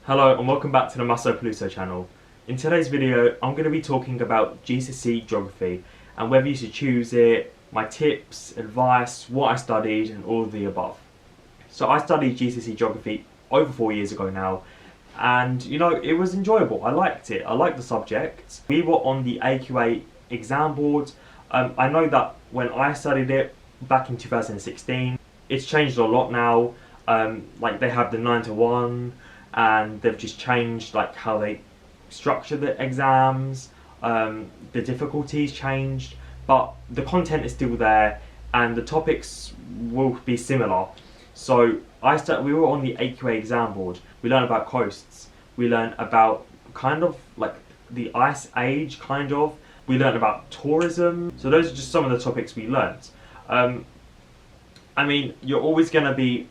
Hello and welcome back to the Massimo Peluso channel. In today's video I'm going to be talking about GCSE geography and whether you should choose it, my tips, advice, what I studied and all of the above. So I studied GCSE geography over 4 years ago now, and you know, it was enjoyable. I liked it. I liked the subject. We were on the AQA exam board. I know that when I studied it back in 2016, it's changed a lot now. Like they have the 9 to 1 and they've just changed like how they structure the exams. The difficulties changed, but the content is still there and the topics will be similar. So we were on the AQA exam board. We learned about coasts. We learned about kind of like the ice age, kind of. We learned about tourism. So those are just some of the topics we learned. I mean, you're always going to be,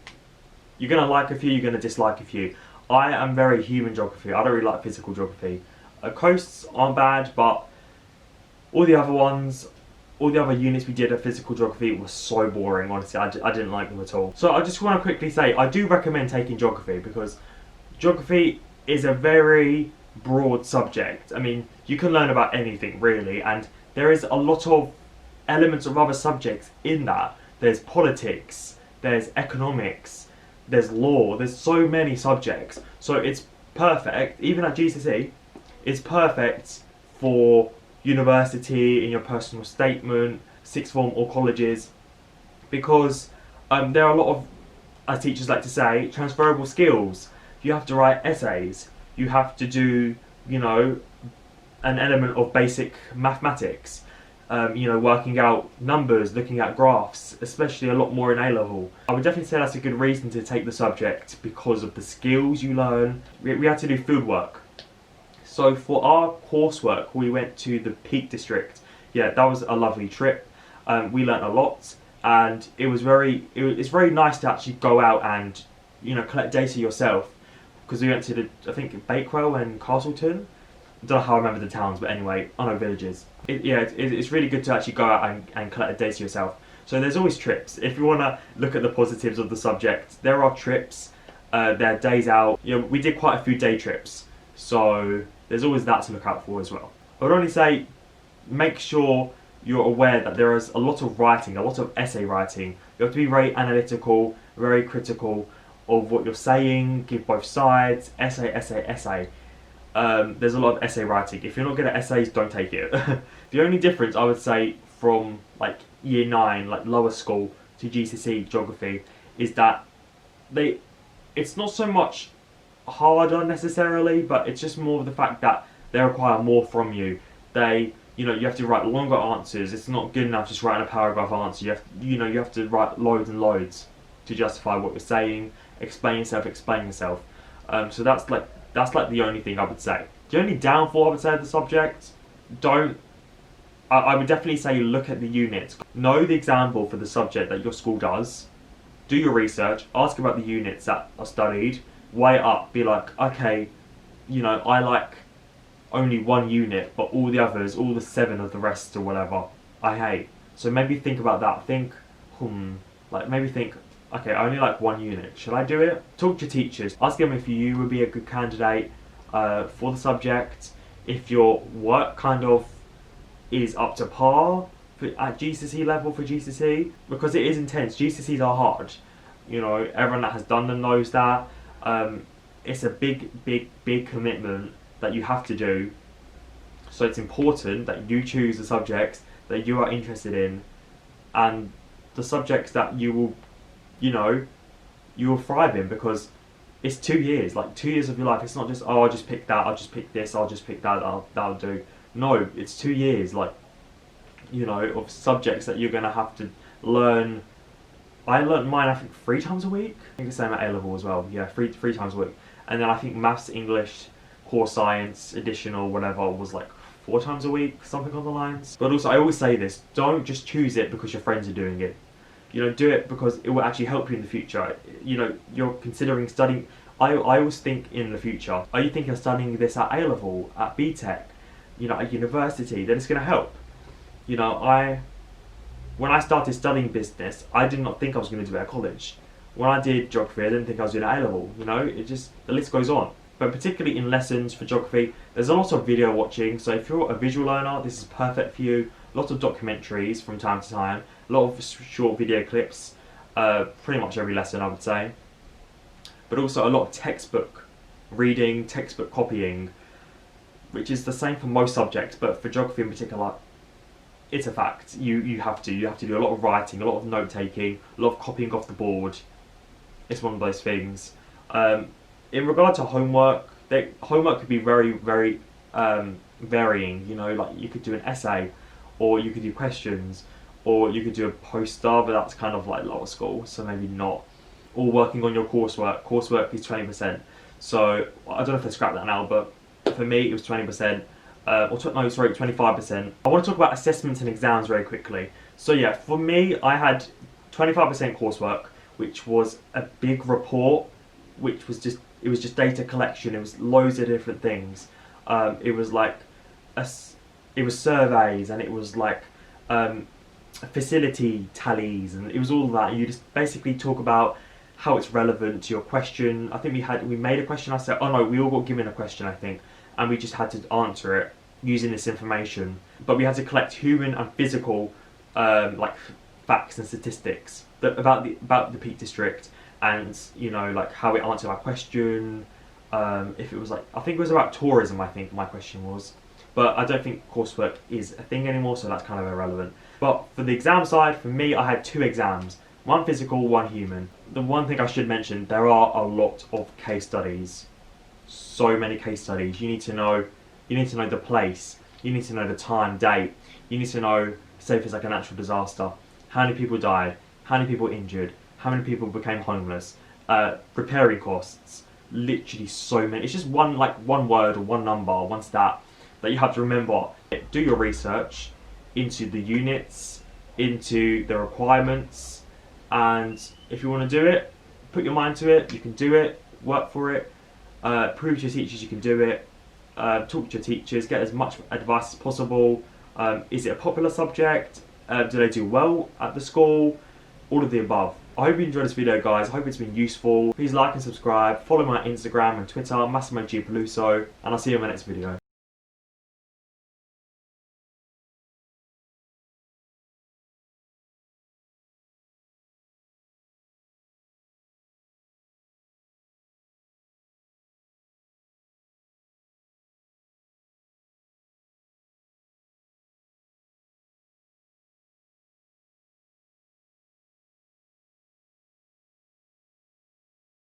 you're going to like a few, you're going to dislike a few. I am very human geography. I don't really like physical geography. Coasts aren't bad, but all the other ones, all the other units we did of physical geography was so boring, honestly. I didn't like them at all. So I just want to quickly say, I do recommend taking geography because geography is a very broad subject. I mean, you can learn about anything really, and there is a lot of elements of other subjects in that. There's politics, there's economics, there's law, there's so many subjects. So it's perfect, even at GCSE, it's perfect for university, in your personal statement, sixth form or colleges, because there are a lot of, as teachers like to say, transferable skills. You have to write essays, you have to do, you know, an element of basic mathematics, you know, working out numbers, looking at graphs, especially a lot more in A-level. I would definitely say that's a good reason to take the subject because of the skills you learn. We had to do field work. So for our coursework, we went to the Peak District. Yeah, that was a lovely trip. We learnt a lot, and it's very nice to actually go out and, you know, collect data yourself. Because we went to the, I think, Bakewell and Castleton. I don't know how I remember the towns, but anyway, I know villages. It's really good to actually go out and collect the data yourself. So there's always trips. If you want to look at the positives of the subject, there are trips, there are days out. You know, we did quite a few day trips, so there's always that to look out for as well. I would only say, make sure you're aware that there is a lot of writing, a lot of essay writing. You have to be very analytical, very critical of what you're saying, give both sides, essay. There's a lot of essay writing. If you're not good at essays, don't take it. The only difference I would say from like year 9, like lower school, to GCSE geography is that it's not so much harder necessarily, but it's just more of the fact that they require more from you. You have to write longer answers. It's not good enough just writing a paragraph answer. You have to write loads and loads to justify what you're saying, explain yourself. So that's like the only thing I would say. The only downfall I would say of the subject, I would definitely say look at the units. Know the example for the subject that your school does. Do your research, ask about the units that are studied, weigh it up, be like, okay, you know, I like only one unit, but all the others, all the 7 of the rest or whatever, I hate. So maybe think about that. Maybe think, okay, I only like one unit. Should I do it? Talk to your teachers. Ask them if you would be a good candidate for the subject. If your work kind of is up to par at GCSE level for GCSE, because it is intense. GCSEs are hard. You know, everyone that has done them knows that. It's a big commitment that you have to do. So it's important that you choose the subjects that you are interested in, and the subjects that you will thrive in, because it's 2 years, like 2 years of your life. It's not just, oh, I'll just pick that, I'll just pick this, I'll just pick that, that'll do. No, it's 2 years, like, you know, of subjects that you're going to have to learn. I learnt mine, I think, 3 times a week. I think the same at A-level as well. Yeah, three times a week. And then I think maths, English, core science, additional, whatever, was like 4 times a week, something on the lines. But also, I always say this, don't just choose it because your friends are doing it. You know, do it because it will actually help you in the future. You know, you're considering studying. I always think in the future, are you thinking of studying this at A-level, at BTEC, you know, at university? Then it's going to help. You know, when I started studying business, I did not think I was going to do it at college. When I did geography, I didn't think I was doing it at A-level. You know, the list goes on. But particularly in lessons for geography, there's a lot of video watching. So if you're a visual learner, this is perfect for you. A lot of documentaries from time to time, a lot of short video clips, pretty much every lesson I would say. But also a lot of textbook reading, textbook copying, which is the same for most subjects, but for geography in particular, it's a fact. You have to do a lot of writing, a lot of note taking, a lot of copying off the board. It's one of those things. In regard to homework, homework could be very varying. You know, like you could do an essay, or you could do questions, or you could do a poster, but that's kind of like lower school, so maybe not. Or working on your coursework. Coursework is 20%. So I don't know if they scrap that now, but for me it was 20%. 25%. I want to talk about assessments and exams very quickly. So yeah, for me, I had 25% coursework, which was a big report, which was just data collection. It was loads of different things. It was like it was surveys, and it was like facility tallies, and it was all that. You just basically talk about how it's relevant to your question. I think we made a question. I said, oh no, we all got given a question, I think, and we just had to answer it using this information. But we had to collect human and physical like facts and statistics about the Peak District, and you know, like how it answered our question. If it was like, I think it was about tourism, I think my question was, but I don't think coursework is a thing anymore, so that's kind of irrelevant. But for the exam side, for me, I had 2 exams, one physical, one human. The one thing I should mention, there are a lot of case studies, so many case studies. You need to know the place, you need to know the time, date, you need to know, say if it's like a natural disaster, how many people died, how many people injured, how many people became homeless, repairing costs, literally so many. It's just one word or one number or one stat that you have to remember. Do your research into the units, into the requirements, and if you want to do it, put your mind to it, you can do it, work for it, prove to your teachers you can do it, talk to your teachers, get as much advice as possible. Is it a popular subject? Do they do well at the school? All of the above. I hope you enjoyed this video, guys. I hope it's been useful. Please like and subscribe. Follow my Instagram and Twitter, Massimo Peluso, and I'll see you in my next video.